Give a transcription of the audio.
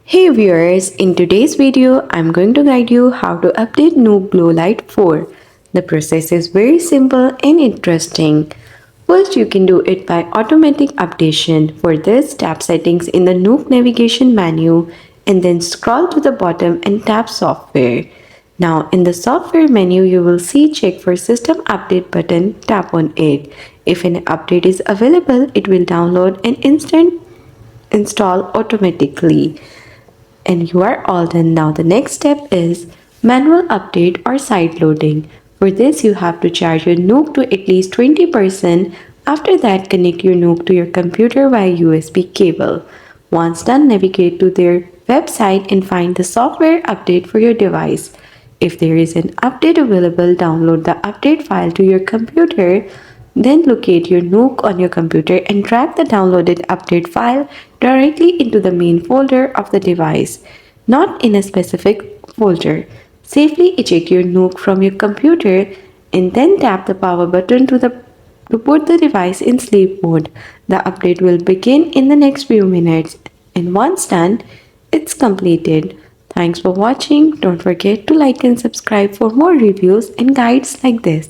Hey viewers, in today's video, I'm going to guide you how to update Nook GlowLight 4. The process is very simple and interesting. First, you can do it by automatic updation. For this, tap settings in the Nook navigation menu and then scroll to the bottom and tap software. Now in the software menu, you will see check for system update button, tap on it. If an update is available, it will download and instant install automatically. And you are all done. Now the next step is manual update or side loading. For this you have to charge your Nook to at least 20%. After that, connect your Nook to your computer via USB cable. Once done, navigate to their website and find the software update for your device. If there is an update available, download the update file to your computer. Then locate your Nook on your computer and drag the downloaded update file directly into the main folder of the device, not in a specific folder. Safely eject your Nook from your computer and then tap the power button to put the device in sleep mode. The update will begin in the next few minutes, and once done, it's completed. Thanks for watching. Don't forget to like and subscribe for more reviews and guides like this.